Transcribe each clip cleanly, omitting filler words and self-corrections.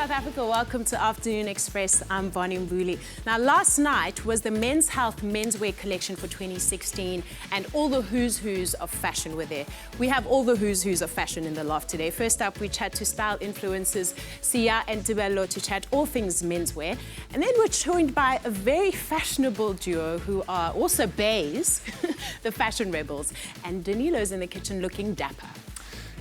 South Africa, welcome to Afternoon Express. I'm Bonnie Mbuli. Now, last night was the Men's Health Menswear Collection for 2016, and all the who's who's of fashion were there. We have all the who's who's of fashion in the loft today. First up, we chat to style influencers Sia and Tebello to chat all things menswear. And then we're joined by a very fashionable duo who are also Beyile, the fashion rebels. And Danilo's in the kitchen looking dapper.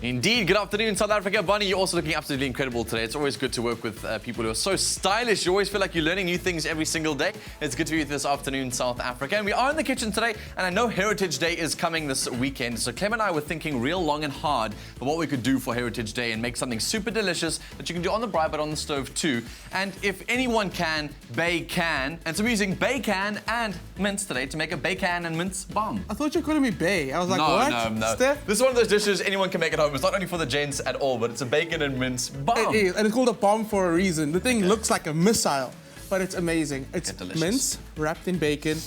Indeed. Good afternoon, South Africa. Bonnie, you're also looking absolutely incredible today. It's always good to work with people who are so stylish. You always feel like you're learning new things every single day. It's good to be with this afternoon, South Africa. And we are in the kitchen today, and I know Heritage Day is coming this weekend. So Clem and I were thinking real long and hard for what we could do for Heritage Day and make something super delicious that you can do on the braai but on the stove too. And if anyone can, Bay can. And so we're using bacon and mince today to make a bacon and mince bomb. I thought you were calling me Bay. I was like, what? No. Steph? This is one of those dishes anyone can make at home. It's not only for the gents at all, but it's a bacon and mince bomb. It is, and it's called a bomb for a reason. The thing looks like a missile, but it's amazing. It's mince wrapped in bacon.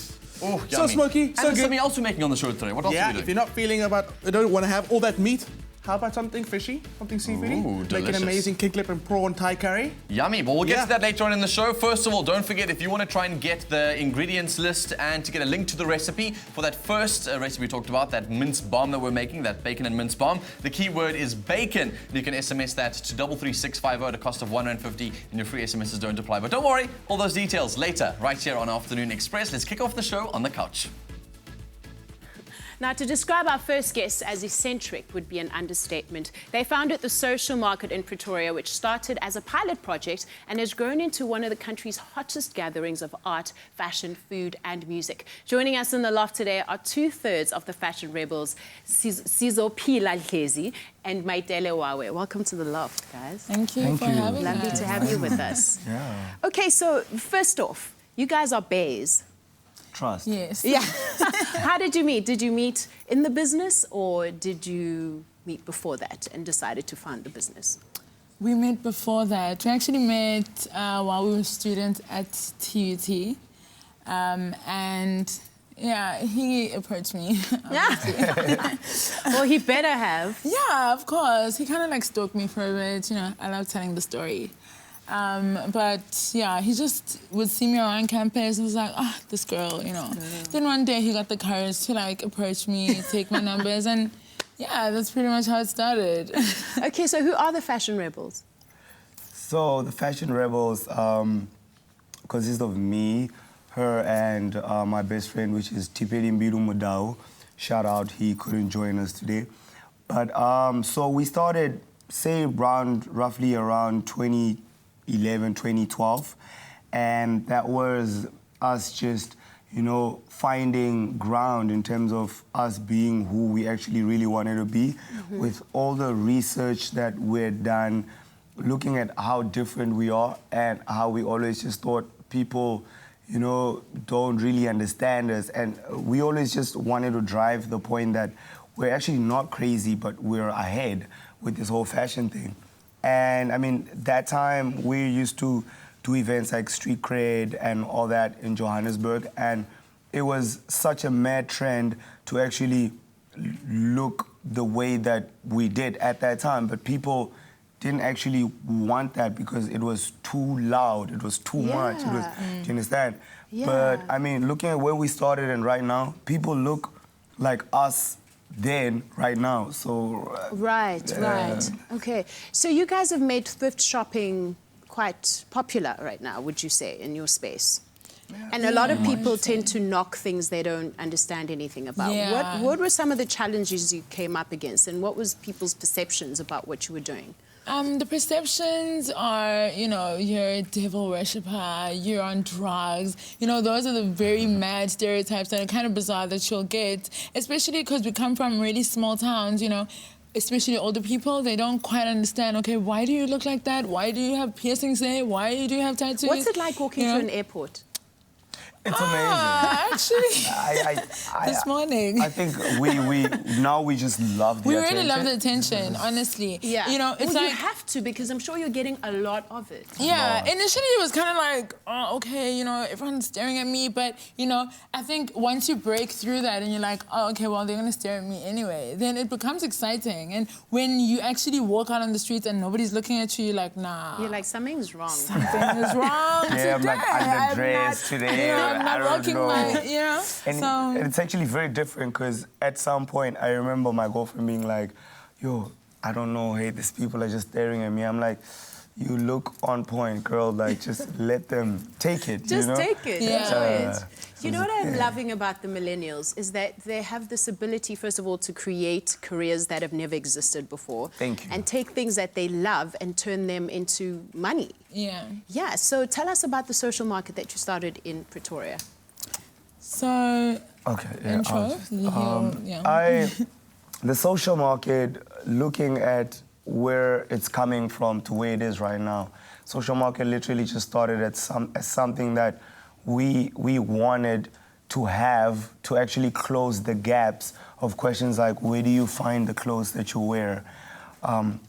Oh, so smoky, so and good. Something else we're making on the show today. What else are we doing? If you're not feeling you don't want to have all that meat, how about something fishy, something seafoody? Ooh, Make delicious. an amazing kidlip and prawn Thai curry. Yummy. Well, we'll get to that later on in the show. First of all, don't forget, if you want to try and get the ingredients list and to get a link to the recipe for that first recipe we talked about, that mince bomb that we're making, that bacon and mince bomb, the key word is bacon. You can SMS that to 33650 at a cost of R1.50, and your free SMSs don't apply. But don't worry, all those details later, right here on Afternoon Express. Let's kick off the show on the couch. Now, to describe our first guests as eccentric would be an understatement. They founded the Social Market in Pretoria, which started as a pilot project and has grown into one of the country's hottest gatherings of art, fashion, food and music. Joining us in the loft today are two-thirds of the fashion rebels, Sizopila and Maitele Wawe. Welcome to the loft, guys. Thank you for having us. Lovely to have you with us. Yeah. Okay, so first off, you guys are Beyile. Trust. Yes. Yeah. How did you meet? Did you meet in the business or did you meet before that and decided to found the business? We met before that. We actually met while we were students at TUT. And yeah, he approached me. Yeah. Well, he better have. Yeah, of course. He kind of like stalked me for a bit. You know, I love telling the story. But yeah, he just would see me around campus and was like, oh, this girl, you know. Then one day he got the courage to like approach me, take my numbers, and yeah, that's pretty much how it started. Okay, so who are the fashion rebels? So the Fashion Rebels consist of me, her, and my best friend, which is Tibz. Shout out, he couldn't join us today. But so we started, say, roughly around 2011, 2012, and that was us just, you know, finding ground in terms of us being who we actually really wanted to be, with all the research that we'd done, looking at how different we are and how we always just thought people, you know, don't really understand us. And we always just wanted to drive the point that we're actually not crazy, but we're ahead with this whole fashion thing. And I mean, that time we used to do events like Street Cred and all that in Johannesburg, and it was such a mad trend to actually look the way that we did at that time, but people didn't actually want that because it was too loud, it was too much. It was, do you understand? Yeah. But I mean, looking at where we started and right now, people look like us then, right now, so... Right. Okay, so you guys have made thrift shopping quite popular right now, would you say, in your space? Yeah. And a lot of people tend to knock things they don't understand anything about. Yeah. What were some of the challenges you came up against, and what was people's perceptions about what you were doing? The perceptions are, you know, you're a devil worshipper, you're on drugs. You know, those are the very mad stereotypes that are kind of bizarre that you'll get, especially because we come from really small towns, you know, especially older people. They don't quite understand, okay, why do you look like that? Why do you have piercings there? Why do you have tattoos? What's it like walking through an airport? It's amazing. Actually, this morning. I think we just love the attention. We really love the attention, honestly. Yeah. You know, it's well, like... you have to, because I'm sure you're getting a lot of it. Yeah, initially it was kind of like, oh, okay, you know, everyone's staring at me. But, you know, I think once you break through that and you're like, oh, okay, well, they're going to stare at me anyway, then it becomes exciting. And when you actually walk out on the streets and nobody's looking at you, you're like, nah. You're like, something's wrong. Something is wrong Yeah, I'm like underdressed today. You know, I'm not rocking my, you know. And it's actually very different because at some point I remember my girlfriend being like, yo, I don't know, hey, these people are just staring at me. I'm like, you look on point, girl. Like, just let them take it, Just you know? take it, Yeah. enjoy it. You know what I'm loving about the millennials is that they have this ability, first of all, to create careers that have never existed before. Thank you. And take things that they love and turn them into money. Yeah. Yeah, so tell us about the social market that you started in Pretoria. So, Okay, yeah. intro. Yeah. The social market, looking at where it's coming from to where it is right now, social market literally just started as something that we wanted to have to actually close the gaps of questions like, where do you find the clothes that you wear?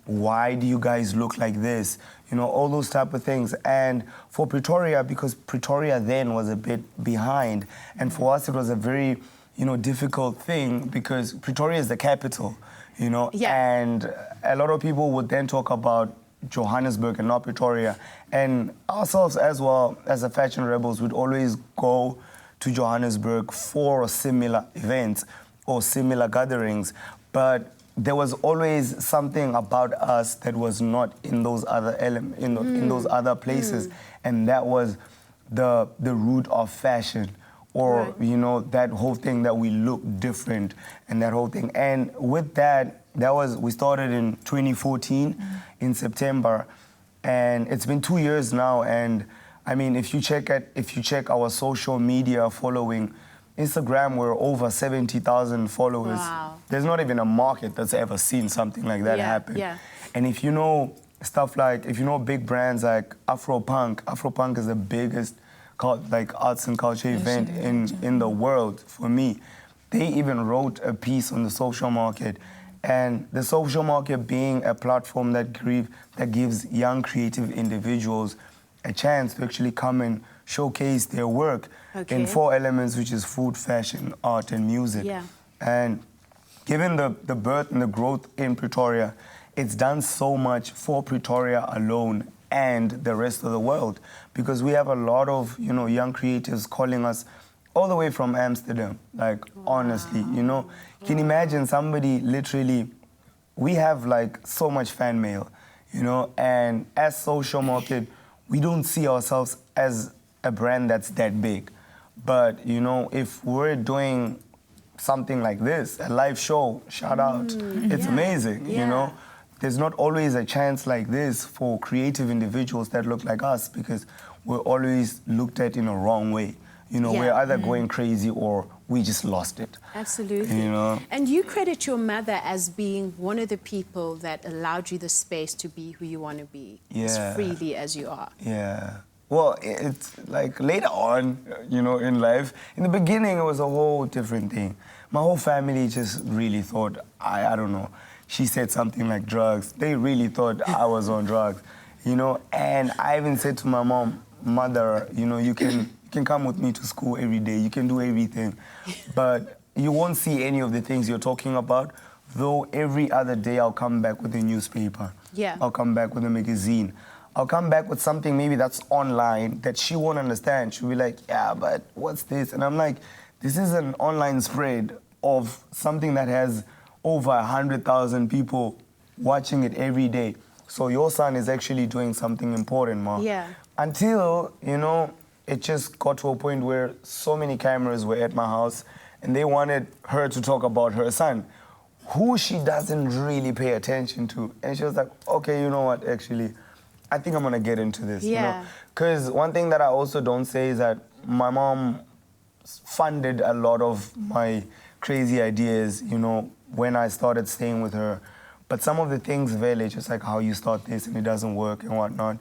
Why do you guys look like this? You know, all those type of things. And for Pretoria, because Pretoria then was a bit behind, and for us it was a very, you know, difficult thing because Pretoria is the capital, you know, and a lot of people would then talk about Johannesburg and not Pretoria. And ourselves as well, as the Fashion Rebels, would always go to Johannesburg for similar events or similar gatherings. But there was always something about us that was not in those other in those other places, and that was the root of fashion, or you know, that whole thing that we look different and that whole thing. And with that, we started in 2014 in September, and it's been 2 years now. And I mean, if you check our social media following, Instagram, we're over 70,000 followers. Wow. There's not even a market that's ever seen something like that happen. Yeah. And if you know stuff like, if you know big brands like Afropunk is the biggest like arts and culture event in the world for me. They even wrote a piece on the social market. And the social market being a platform that gives young creative individuals a chance to actually come and showcase their work in 4 elements, which is food, fashion, art, and music. Yeah. And given the birth and the growth in Pretoria, it's done so much for Pretoria alone and the rest of the world, because we have a lot of, you know, young creatives calling us all the way from Amsterdam. Like, honestly, you know, can you imagine somebody literally, we have like so much fan mail, you know, and as social market, we don't see ourselves as a brand that's that big. But, you know, if we're doing something like this, a live show, shout out, it's amazing, you know. There's not always a chance like this for creative individuals that look like us, because we're always looked at in a wrong way. You know, we're either going crazy or we just lost it. Absolutely. You know? And you credit your mother as being one of the people that allowed you the space to be who you want to be, as freely as you are. Yeah. Well, it's like later on, you know, in life, in the beginning it was a whole different thing. My whole family just really thought, I don't know, she said something like drugs. They really thought I was on drugs, you know. And I even said to my mother, you know, you can come with me to school every day, you can do everything, but you won't see any of the things you're talking about, though every other day I'll come back with a newspaper. Yeah. I'll come back with a magazine. I'll come back with something maybe that's online that she won't understand. She'll be like, yeah, but what's this? And I'm like, this is an online spread of something that has over 100,000 people watching it every day. So your son is actually doing something important, Ma. Yeah. Until, you know, it just got to a point where so many cameras were at my house and they wanted her to talk about her son, who she doesn't really pay attention to. And she was like, okay, you know what, actually, I think I'm gonna get into this. Yeah. You know? Because one thing that I also don't say is that my mom funded a lot of my crazy ideas, you know, when I started staying with her. But some of the things, Vele, just like how you start this and it doesn't work and whatnot,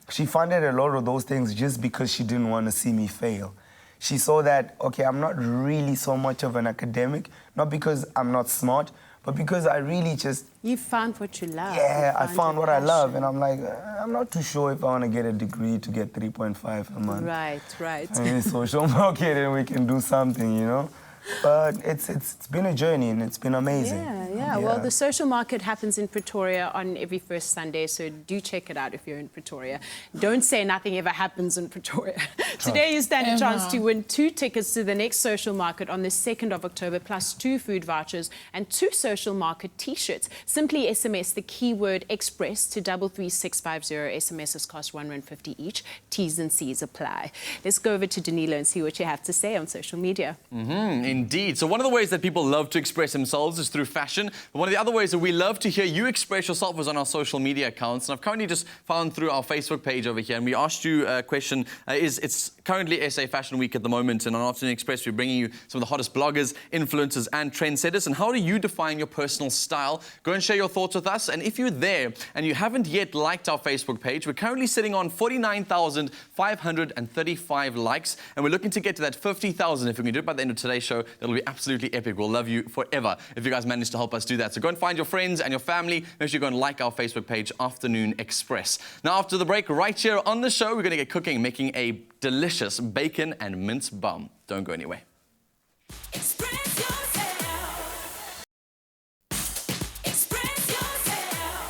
she funded a lot of those things just because she didn't want to see me fail. she saw that, okay, I'm not really so much of an academic, not because I'm not smart, but because I really just... You found what you love. Yeah, I found your what I love, passion. and I'm like, I'm not too sure if I want to get a degree to get 3.5 a month. Right. In social marketing, we can do something, you know? But it's been a journey, and it's been amazing. Yeah. Well, the social market happens in Pretoria on every first Sunday, so do check it out if you're in Pretoria. Don't say nothing ever happens in Pretoria. Today you stand a chance to win 2 tickets to the next social market on the 2nd of October, plus 2 food vouchers and 2 social market t-shirts. Simply SMS the keyword Express to 33650. SMSs cost R1.50 each. T's and C's apply. Let's go over to Danilo and see what you have to say on social media. Indeed. So one of the ways that people love to express themselves is through fashion. But one of the other ways that we love to hear you express yourself is on our social media accounts. And I've currently just found through our Facebook page over here, and we asked you a question. It's currently SA Fashion Week at the moment, and on Afternoon Express, we're bringing you some of the hottest bloggers, influencers, and trendsetters. And how do you define your personal style? Go and share your thoughts with us. And if you're there and you haven't yet liked our Facebook page, we're currently sitting on 49,535 likes, and we're looking to get to that 50,000. If we can do it by the end of today's show, that'll be absolutely epic. We'll love you forever if you guys manage to help us do that. So go and find your friends and your family. Make sure you go and like our Facebook page, Afternoon Express. Now, after the break, right here on the show, we're going to get cooking, making a delicious bacon and mince bun. Don't go anywhere. Express yourself. Express yourself.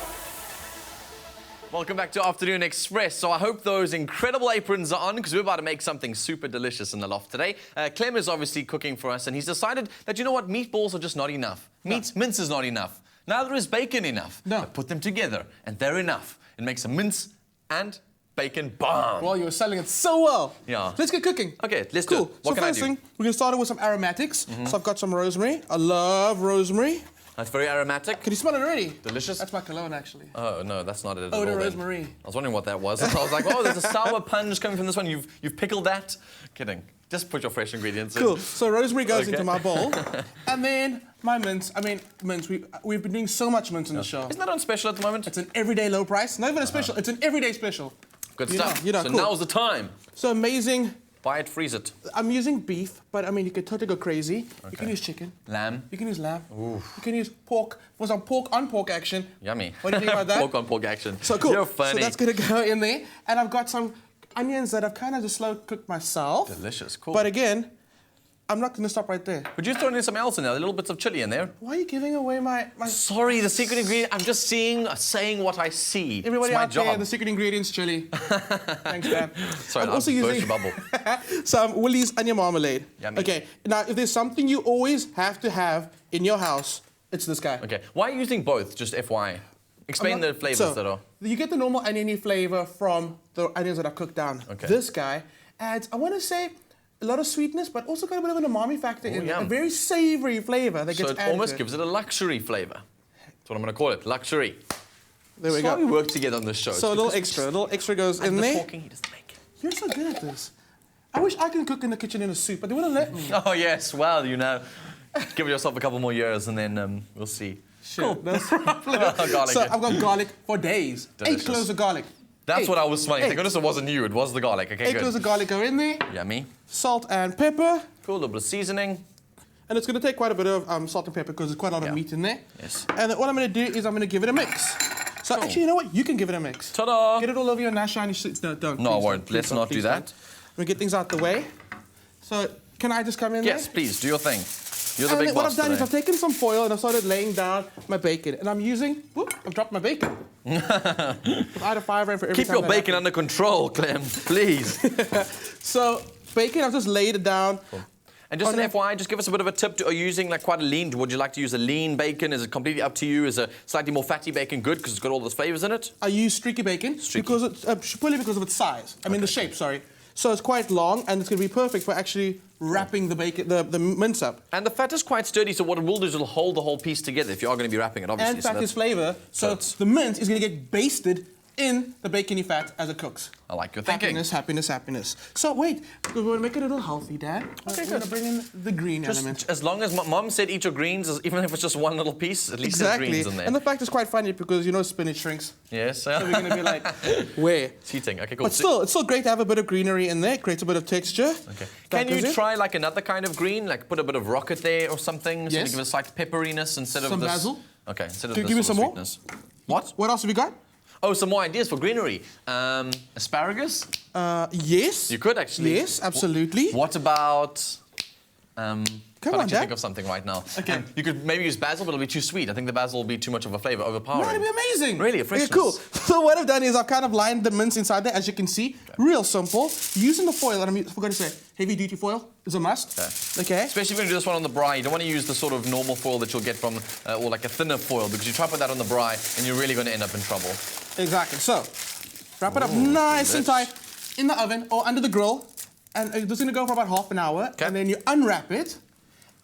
Welcome back to Afternoon Express. So I hope those incredible aprons are on, because we're about to make something super delicious in the loft today. Clem is obviously cooking for us, and he's decided that, you know what, meatballs are just not enough. Mince is not enough. Neither is bacon enough. No. But put them together, and they're enough. It makes a mince and bacon bun. Well, you were selling it so well. Yeah. Let's get cooking. Okay, let's do it. What so can I first do? thing, we're going to start it with some aromatics. So I've got some rosemary. I love rosemary. That's very aromatic. Can you smell it already? Delicious. That's my cologne, actually. Oh, no, that's not it at Oh, all. the then. rosemary. I was wondering what that was. I was like, oh, there's a sour punch coming from this one. You've pickled that? Kidding. Just put your fresh ingredients in. Cool. So rosemary goes Okay. into my bowl. And then my mince. Mince. We've been doing so much mince in the show. Isn't that on special at the moment? It's an everyday low price. Not even a special. It's an everyday special. Good You stuff. know, So cool. now's the time. So amazing. Buy it, freeze it. I'm using beef, but I mean, you could totally go crazy. You Okay. can use chicken. Lamb. You can use lamb. You can use pork. For some pork on pork action. Yummy. What do you think about that? Pork on pork action. So cool. You're funny. So that's gonna go in there. And I've got some onions that I've kind of just slow cooked myself. Delicious. Cool. But again, I'm not gonna stop right there. Would you throw in something else in there? Little bits of chili in there? Why are you giving away my... Sorry, the secret ingredient. I'm just saying what I see. Everybody it's my out job. there, the secret ingredient's chili. Thanks, man. Sorry, I'm also burst using your bubble. some Woolies onion marmalade. Yummy. Okay, now if there's something you always have to have in your house, it's this guy. Okay. Why are you using both? Just FYI. Explain the flavors So, that are. You get the normal oniony flavor from the onions that are cooked down. Okay. This guy adds, I want to say, a lot of sweetness, but also got a bit of an umami factor in it. yum. A very savory flavor that So gets it added almost to it. gives it a luxury flavor. That's what I'm going to call it. Luxury. There we That's why we go. work together on this show. So a little extra goes in the there. talking, he doesn't make it. You're so good at this. I wish I could cook in the kitchen in a soup, but they wouldn't let me. Oh, yes. Well, you know. Give yourself a couple more years and then we'll see. Sure. Cool. That's Garlic. so I've got garlic for days. Delicious. 8 cloves of garlic. That's Eight. what I was smelling. Thank Eight. goodness it wasn't you. It was the garlic. Okay, 8 good. cloves of garlic go in there. Yummy. Salt and pepper. Cool. A little bit of seasoning. And it's going to take quite a bit of salt and pepper because there's quite a lot of meat in there. Yes. And then what I'm going to do is I'm going to give it a mix. So actually, you know what? You can give it a mix. Ta-da! Get it all over your nice shiny sheets. No, don't. No, I Please won't. don't. Let's Please not don't. do Please that. don't. I'm going to get things out the way. So can I just come in Yes, there? please. Do your thing. You're the And big then what boss I've done is today. I've taken some foil and I've started laying down my bacon. And I'm using, whoop, I've dropped my bacon. Out of 5 rand for every Keep time your that bacon happens. under control, Clem, please. So bacon, I've just laid it down. And just Oh, an no. FYI, just give us a bit of a tip. Are you using like quite a lean? Would you like to use a lean bacon? Is it completely up to you? Is a slightly more fatty bacon good because it's got all those flavors in it? I use streaky bacon Streaky. because it's purely because of its size. I mean the shape, sorry. So it's quite long and it's going to be perfect for actually wrapping the bacon, the mince up. And the fat is quite sturdy, so what it will do is it'll hold the whole piece together if you are going to be wrapping it, obviously. And So fat that's- is flavor. So it's- the mince is going to get basted in the bacony fat as it cooks. I like your thinking. Happiness, happiness, happiness. So wait, we want to make it a little healthy, Dad. Okay, We're going to good. bring in the green element. As long as Mom said eat your greens, even if it's just one little piece, at least there's greens in there. And the fact is quite funny because you know spinach shrinks. Yes. So we're going to be like, where? It's eating. Okay, cool. But still, it's still great to have a bit of greenery in there. Creates a bit of texture. Okay. That Can you goes in. try like another kind of green, like put a bit of rocket there or something, so Yes. to give it a slight pepperiness instead of Some this? basil? Okay, instead of Can you this give me sort some of more? sweetness. What? What else have we got? Oh, some more ideas for greenery. Asparagus? Yes. You could actually. Yes, absolutely. What about? Come can't on, actually Dad. think of something right now. Okay. You could maybe use basil, but it'll be too sweet. I think the basil will be too much of a flavor, overpowering. No, it'd be amazing. Really, a Okay, freshness. cool. So what I've done is I've kind of lined the mince inside there, as you can see. Real simple. Using the foil, and I forgot to say, heavy duty foil is a must. Okay. Especially if you're going to do this one on the braai, you don't want to use the sort of normal foil that you'll get from, or like a thinner foil, because you try to put that on the braai, and you're really going to end up in trouble. Exactly. So wrap it up nice and delish. tight in the oven or under the grill, and it's going to go for about half an hour. Okay. And then you unwrap it.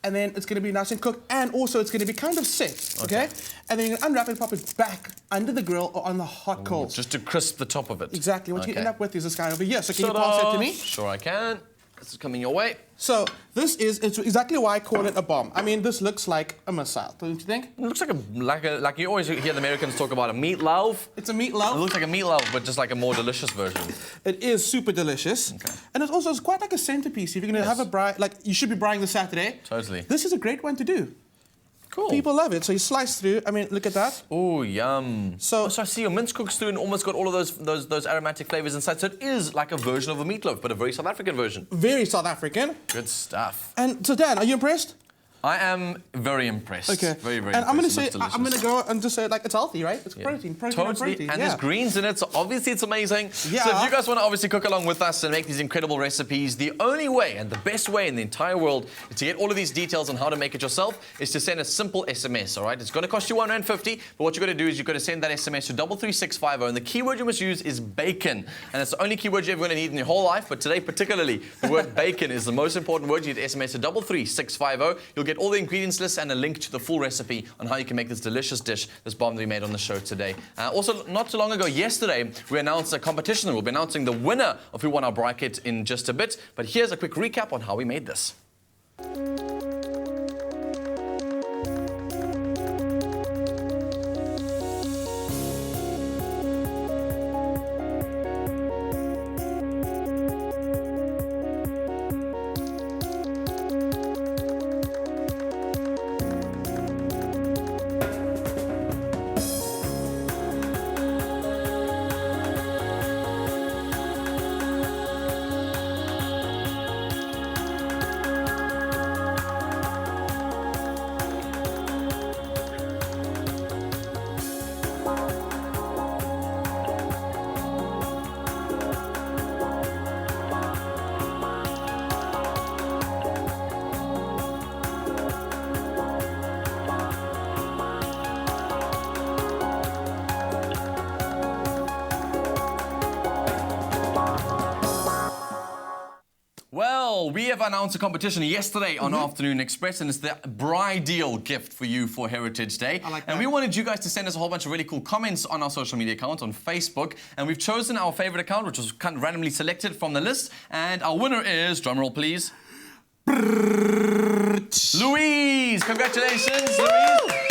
And then it's going to be nice and cooked, and also it's going to be kind of set, okay? And then you unwrap it and pop it back under the grill or on the hot coals. Just to crisp the top of it. Exactly. What you Okay. end up with is this guy over here. So can you Ta-da! pass that to me? Sure I can. This is coming your way. So it's exactly why I call it a bomb. I mean, this looks like a missile, don't you think? It looks like you always hear the Americans talk about a meatloaf. It's a It meatloaf. looks like a meatloaf, but just like a more delicious version. It is super delicious. Okay. And it's quite like a centerpiece. If you're going to have a braai, like you should be braaiing this Saturday. Totally. This is a great one to do. Cool. People love it. So you slice through. I mean, look at that. Oh, yum. So- I see your mince cooks through and almost got all of those aromatic flavors inside. So it is like a version of a meatloaf, but a very South African version. Very South African. Good stuff. And so, Dan, are you impressed? I am very impressed. Okay. Very, very And I'm impressed. going to It say, looks I'm going to delicious. go and just say, like, it's healthy, right? It's protein, and Totally, protein. and yeah. there's greens in it, so obviously it's amazing. Yeah. So if you guys want to obviously cook along with us and make these incredible recipes, the only way and the best way in the entire world to get all of these details on how to make it yourself is to send a simple SMS, all right? It's going to cost you R1.50, but what you're going to do is you're going to send that SMS to 33650, and the keyword you must use is bacon. And it's the only keyword you're ever going to need in your whole life, but today particularly, the word bacon is the most important word. You need to SMS to 33650. You'll get all the ingredients list and a link to the full recipe on how you can make this delicious dish, this bomb that we made on the show today. Also, not too long ago, yesterday, we announced a competition. We'll be announcing the winner of who won our bracket in just a bit. But here's a quick recap on how we made this. Well, we have announced a competition yesterday on Afternoon Express, and it's the bridal gift for you for Heritage Day. I like And that. we wanted you guys to send us a whole bunch of really cool comments on our social media account on Facebook. And we've chosen our favorite account, which was kind of randomly selected from the list. And our winner is, drumroll please, Louise. Congratulations, Louise.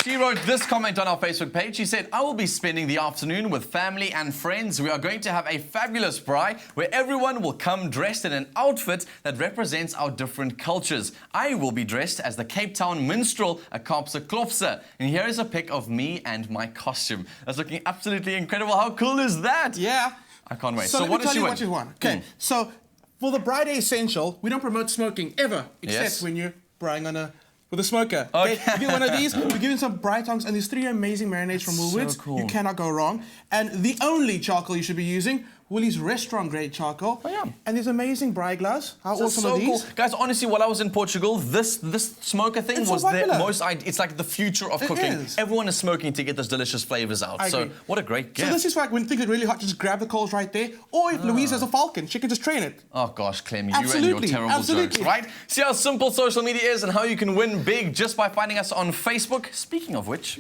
She wrote this comment on our Facebook page. She said, I will be spending the afternoon with family and friends. We are going to have a fabulous braai where everyone will come dressed in an outfit that represents our different cultures. I will be dressed as the Cape Town minstrel, a Kaapse Klopse. And here is a pic of me and my costume. That's looking absolutely incredible. How cool is that? Yeah. I can't wait. So, let what me tell you win? what you want. Okay, so for the Braai Day Essential, we don't promote smoking ever, except Yes. when you're braaiing with a smoker. Okay. You get one of these, we're giving some braai tongs and these 3 amazing marinades from Woolworths. cool. You cannot go wrong. And the only charcoal you should be using, Woolies restaurant grade charcoal. Oh, yeah. And these amazing braai gloves. How This is awesome are so these? cool. Guys, honestly, while I was in Portugal, this smoker thing It's so was the popular. most... It's like the future of It cooking. is. Everyone is smoking to get those delicious flavors out. I So agree. what a great gift. So this is like when things get really hot, just grab the coals right there. Or if Louise has a falcon, she can just train it. Oh gosh, Clem, you and Absolutely, your terrible absolutely. jokes, right? See how simple social media is and how you can win big just by finding us on Facebook. Speaking of which,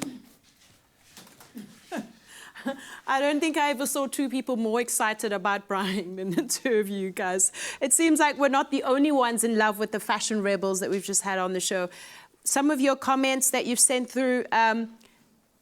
I don't think I ever saw two people more excited about Brian than the two of you guys. It seems like we're not the only ones in love with the fashion rebels that we've just had on the show. Some of your comments that you've sent through,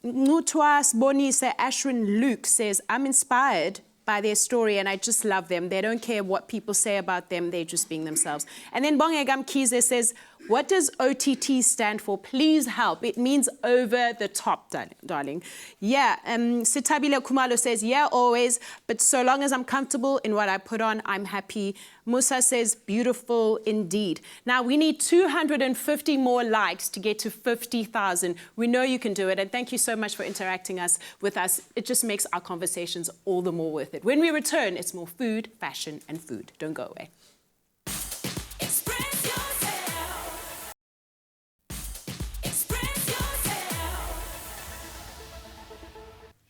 Nutwas Bonisa Ashwin Luke says, I'm inspired by their story and I just love them. They don't care what people say about them, they're just being themselves. And then Bongegam Kize says, what does OTT stand for? Please help. It means over the top, darling. Yeah, Sitabile Kumalo says, yeah, always, but so long as I'm comfortable in what I put on, I'm happy. Musa says, beautiful indeed. Now, we need 250 more likes to get to 50,000. We know you can do it, and thank you so much for interacting with us. It just makes our conversations all the more worth it. When we return, it's more food, fashion, and food. Don't go away. Express yourself. Express yourself.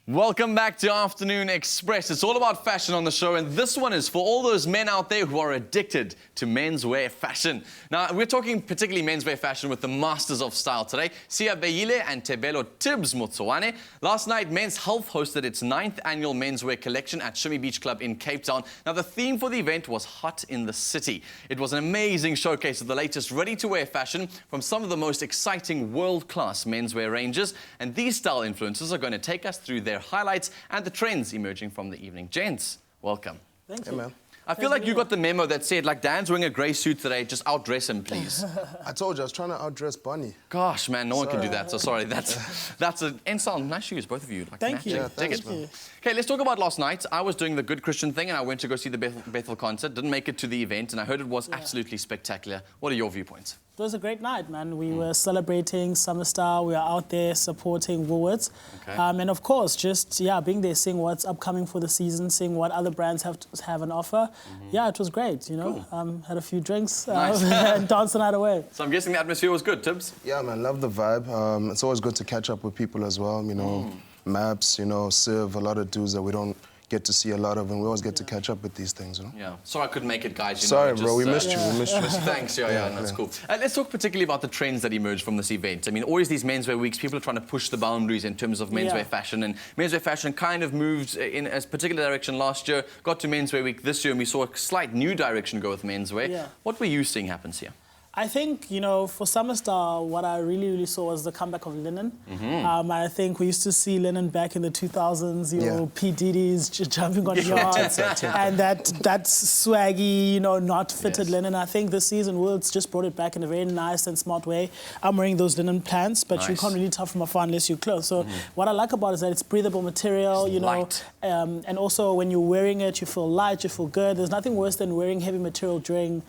Welcome back to Afternoon Express. It's all about fashion on the show, and this one is for all those men out there who are addicted to menswear fashion. Now, we're talking particularly menswear fashion with the masters of style today, Beyile and Tebello Tibz Motsoane. Last night, Men's Health hosted its 9th annual Menswear Collection at Shimmy Beach Club in Cape Town. Now, the theme for the event was Hot in the City. It was an amazing showcase of the latest ready-to-wear fashion from some of the most exciting world-class menswear ranges, and these style influencers are going to take us through their highlights and the trends emerging from the evening. Gents, welcome. Thank you. man. I feel like you got the memo that said, like, Dan's wearing a grey suit today, just outdress him, please. I told you, I was trying to outdress Bunny. Gosh, man, no one can do that, so sorry. That's an insult. Nice shoes, both of you. Like, Thank you. matching. Yeah, Dig thanks, it. man. Okay, let's talk about last night. I was doing the Good Christian thing, and I went to go see the Bethel concert. Didn't make it to the event, and I heard it was absolutely spectacular. What are your viewpoints? It was a great night, man. We were celebrating Summer Star. We were out there supporting Woolworths. Okay. And of course, just, being there, seeing what's upcoming for the season, seeing what other brands have an offer. Yeah, it was great, you know. Cool. Had a few drinks Nice. and danced the night away. So I'm guessing the atmosphere was good, Tibz? Yeah, man, love the vibe. It's always good to catch up with people as well, you know. Maps, you know, Civ, a lot of dudes that we don't get to see a lot of, and we always get to catch up with these things, you know. Yeah. Sorry I couldn't make it, guys. You Sorry, know, bro, we just, missed you, we missed you. Thanks, yeah, that's cool. Let's talk particularly about the trends that emerged from this event. I mean, always these menswear weeks, people are trying to push the boundaries in terms of menswear fashion, and menswear fashion kind of moved in a particular direction last year, got to menswear week this year, and we saw a slight new direction go with menswear. Yeah. What were you seeing happens here? I think, you know, for Summer Star, what I really saw was the comeback of linen. I think we used to see linen back in the 2000s, you know, P. Diddy's jumping on yards, and that swaggy, you know, not fitted linen. I think this season, Wills just brought it back in a very nice and smart way. I'm wearing those linen pants, but you can't really tell from afar unless you're close. So what I like about it is that it's breathable material, you know, and also when you're wearing it, you feel light, you feel good. There's nothing worse than wearing heavy material during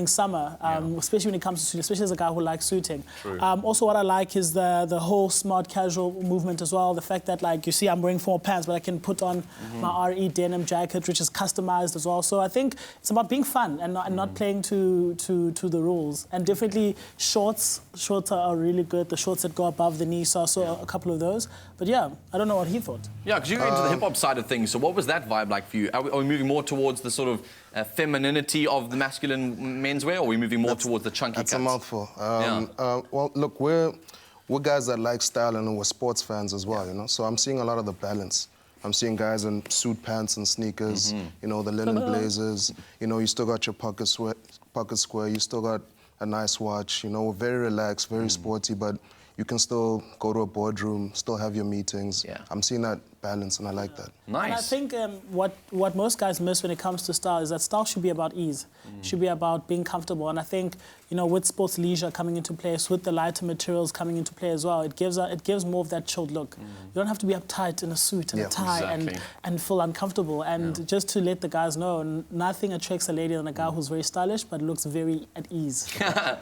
summer, especially when it comes to suit, especially as a guy who likes suiting. Also, what I like is the whole smart casual movement as well. The fact that, like, you see, I'm wearing 4 pants, but I can put on my RE denim jacket, which is customized as well. So I think it's about being fun and not playing to the rules. And definitely shorts are really good. The shorts that go above the knee, so I saw a couple of those. But yeah, I don't know what he thought. Yeah, because you're into the hip hop side of things. So what was that vibe like for you? Are we moving more towards the sort of femininity of the masculine menswear, or are we moving more towards the chunky cuts? That's a mouthful. Well, look, we're guys that like style and we're sports fans as well, you know? So I'm seeing a lot of the balance. I'm seeing guys in suit pants and sneakers, you know, the linen blazers. You know, you still got your pocket square, you still got a nice watch. You know, we're very relaxed, very sporty, but you can still go to a boardroom, still have your meetings. I'm seeing that balance, and I like that. Nice. And I think what most guys miss when it comes to style is that style should be about ease. It should be about being comfortable. And I think, you know, with sports leisure coming into place, with the lighter materials coming into play as well, it gives more of that chilled look. You don't have to be uptight in a suit and a tie and feel uncomfortable. And just to let the guys know, nothing attracts a lady than a guy who's very stylish but looks very at ease.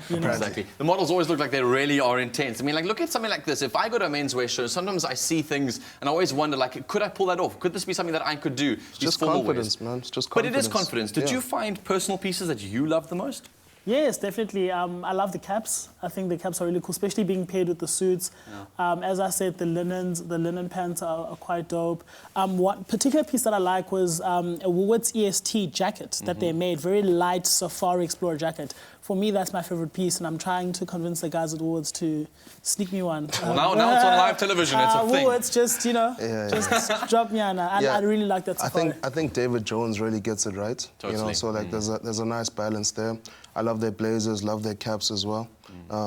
You know? Exactly. The models always look like they really are intense. I mean, like, look at something like this. If I go to a menswear show, sometimes I see things and I always wonder, like, could I pull that off? Could this be something that I could do? It's just confidence, man. It's just confidence. But it is confidence. Did you find personal pieces that you love the most? Yes, definitely. I love the caps. I think the caps are really cool, especially being paired with the suits. As I said, the linen pants are quite dope. One particular piece that I like was a Woolworths EST jacket that they made, very light Safari Explorer jacket. For me, that's my favorite piece, and I'm trying to convince the guys at Woolworths to sneak me one. Well, now it's on live television. It's a thing. Woolworths, just, just drop me on. I really like that Safari. I think David Jones really gets it right. Totally. You know, so like there's a nice balance there. I love their blazers, love their caps as well.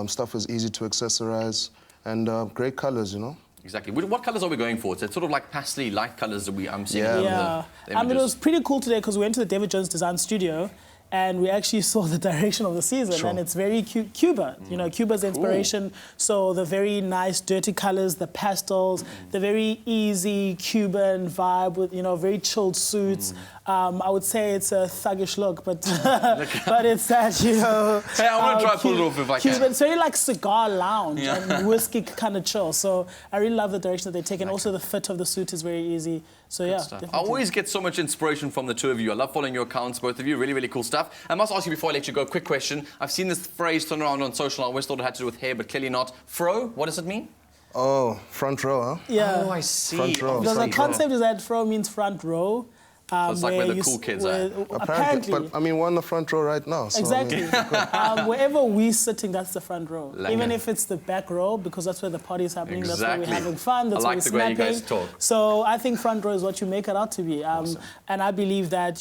Stuff is easy to accessorize, and great colors, you know. Exactly. What colours are we going for? It's sort of like pastel light colours that I'm seeing. Yeah. The I mean, it was pretty cool today because we went to the David Jones Design Studio and we actually saw the direction of the season, and it's very Cuba. You know, Cuba's inspiration. So the very nice dirty colors, the pastels, the very easy Cuban vibe with, very chilled suits. I would say it's a thuggish look, but but it's that, Hey, I want to try to pull it off if I can. Cuban, it's very like cigar lounge and whiskey kind of chill. So I really love the direction that they take, and also the fit of the suit is very easy. So yeah, definitely. I always get so much inspiration from the two of you. I love following your accounts, both of you. Really, really cool stuff. I must ask you before I let you go, quick question. I've seen this phrase thrown around on social. I always thought it had to do with hair, but clearly not. Fro, what does it mean? Oh, front row, huh? Yeah. Oh, I see. Front row. Because the concept is that fro means front row. So it's like where the cool kids are. Apparently. But I mean, we're on the front row right now. So Exactly. I mean, Wherever we're sitting, that's the front row. Like Even it. if it's the back row, because that's where the party is happening, that's Exactly. where we're having fun, that's I like where the we're way you snapping. guys talk. So I think front row is what you make it out to be. And I believe that,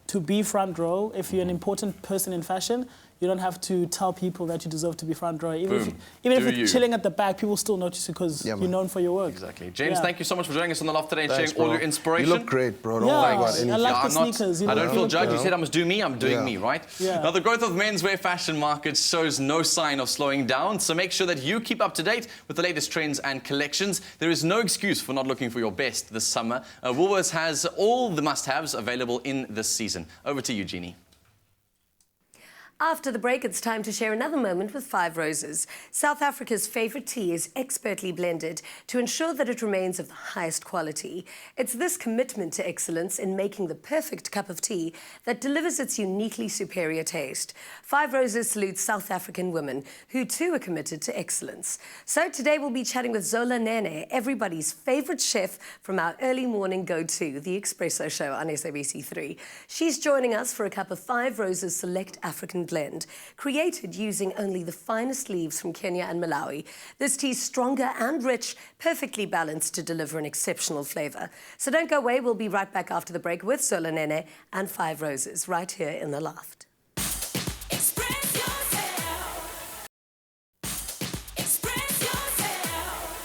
to be front row, if you're an important person in fashion, you don't have to tell people that you deserve to be front row. Even if you're chilling at the back, people still notice you because you're known for your work. Exactly. James, thank you so much for joining us on the loft today and Thanks, sharing all bro. your inspiration. You look great, bro. Don't Yeah, worry about I anything. like the sneakers. I don't feel look judged. good. You said I must do me, I'm doing me, right? Yeah. Now, the growth of menswear fashion market shows no sign of slowing down, so make sure that you keep up to date with the latest trends and collections. There is no excuse for not looking for your best this summer. Woolworths has all the must-haves available in this season. Over to you, Jeannie. After the break, it's time to share another moment with Five Roses. South Africa's favourite tea is expertly blended to ensure that it remains of the highest quality. It's this commitment to excellence in making the perfect cup of tea that delivers its uniquely superior taste. Five Roses salutes South African women who too are committed to excellence. So today we'll be chatting with Zola Nene, everybody's favourite chef from our early morning go-to, the Expresso show on SABC3. She's joining us for a cup of Five Roses Select African blend, created using only the finest leaves from Kenya and Malawi. This tea's stronger and rich, perfectly balanced to deliver an exceptional flavour. So don't go away, we'll be right back after the break with Zola Nene and Five Roses right here in the loft. Express yourself. Express yourself.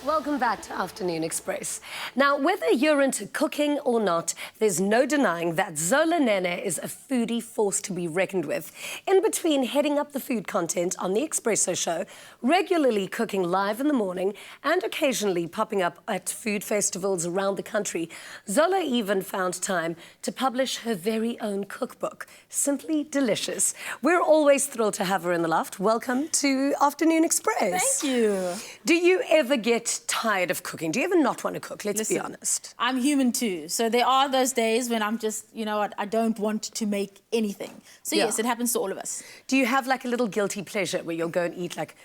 Welcome back to Afternoon Express. Now, whether you're into cooking or not, there's no denying that Zola Nene is a foodie force to be reckoned with. In between heading up the food content on the Expresso show, regularly cooking live in the morning, and occasionally popping up at food festivals around the country, Zola even found time to publish her very own cookbook, Simply Delicious. We're always thrilled to have her in the loft. Welcome to Afternoon Express. Thank you. Do you ever get tired of cooking? Do you ever not want to cook? Let's be honest. I'm human too. So there are those days when I'm just, I don't want to make anything. So yes, it happens to all of us. Do you have like a little guilty pleasure where you'll go and eat like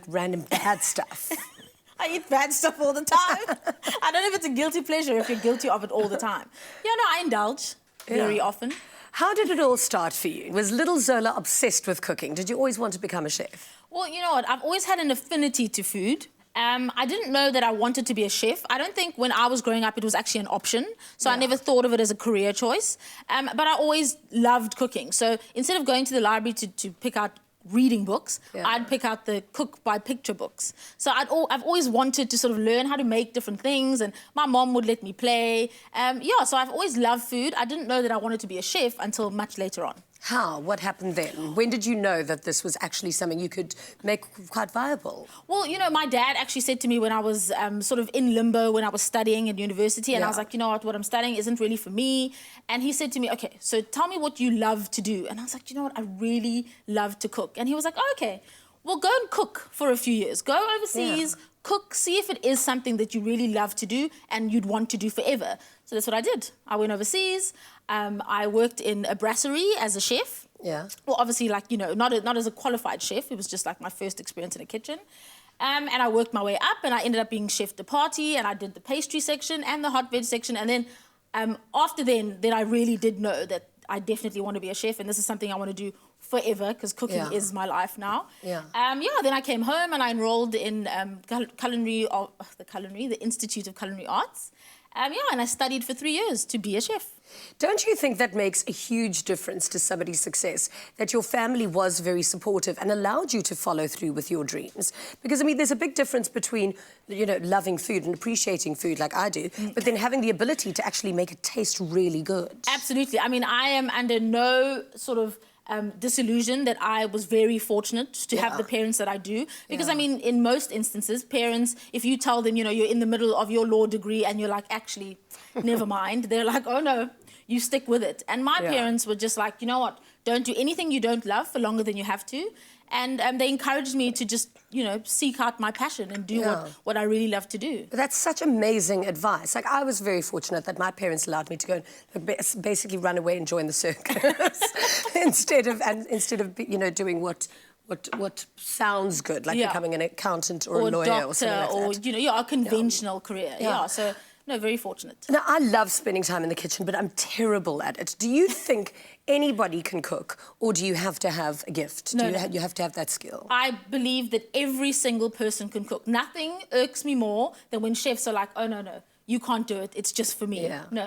random bad stuff? I eat bad stuff all the time. I don't know if it's a guilty pleasure if you're guilty of it all the time. Yeah, no, I indulge very often. How did it all start for you? Was little Zola obsessed with cooking? Did you always want to become a chef? Well, you know what? I've always had an affinity to food. I didn't know that I wanted to be a chef. I don't think when I was growing up it was actually an option. So I never thought of it as a career choice. But I always loved cooking. So instead of going to the library to pick out reading books, I'd pick out the cook by picture books. So I've always wanted to sort of learn how to make different things, and my mom would let me play. So I've always loved food. I didn't know that I wanted to be a chef until much later on. How? What happened then? When did you know that this was actually something you could make quite viable? Well, my dad actually said to me when I was sort of in limbo when I was studying at university, and I was like, what I'm studying isn't really for me. And he said to me, okay, so tell me what you love to do. And I was like, I really love to cook. And he was like, oh, okay, well, go and cook for a few years. Go overseas, cook, see if it is something that you really love to do and you'd want to do forever. So that's what I did. I went overseas. I worked in a brasserie as a chef. Yeah. Well, obviously, like, you know, not as a qualified chef. It was just like my first experience in a kitchen. And I worked my way up, and I ended up being chef de partie, and I did the pastry section and the hot veg section. And then after then I really did know that I definitely want to be a chef, and this is something I want to do forever, because cooking is my life now. Yeah. Then I came home and I enrolled in the Institute of Culinary Arts. And I studied for 3 years to be a chef. Don't you think that makes a huge difference to somebody's success, that your family was very supportive and allowed you to follow through with your dreams? Because, I mean, there's a big difference between, you know, loving food and appreciating food like I do, but then having the ability to actually make it taste really good. Absolutely. I mean, I am under no sort of disillusion that I was very fortunate to have the parents that I do. Because, I mean, in most instances, parents, if you tell them, you know, you're in the middle of your law degree and you're like, actually, never mind, they're like, oh, no, you stick with it. And my parents were just like, you know what, don't do anything you don't love for longer than you have to. And they encouraged me to just, you know, seek out my passion and do what I really love to do. But that's such amazing advice. Like, I was very fortunate that my parents allowed me to go and basically run away and join the circus instead of, you know, doing what sounds good, like becoming an accountant or a lawyer doctor, or something like that. or, you know, a conventional career. So, no, very fortunate. Now, I love spending time in the kitchen, but I'm terrible at it. Do you think anybody can cook, or do you have to have a gift? No, you have to have that skill? I believe that every single person can cook. Nothing irks me more than when chefs are like, oh, no, you can't do it. It's just for me. Yeah. No.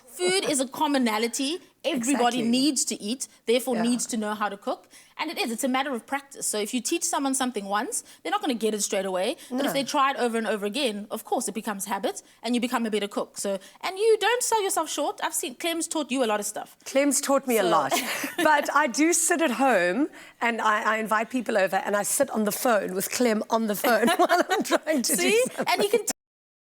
Food is a commonality. Everybody needs to eat, therefore needs to know how to cook. And it's a matter of practice. So if you teach someone something once, they're not going to get it straight away. But if they try it over and over again, of course, it becomes habit and you become a better cook. So, and you don't sell yourself short. I've seen Clem's taught you a lot of stuff. Clem's taught me a lot. But I do sit at home and I invite people over and I sit on the phone with Clem on the phone while I'm trying to do something. And he can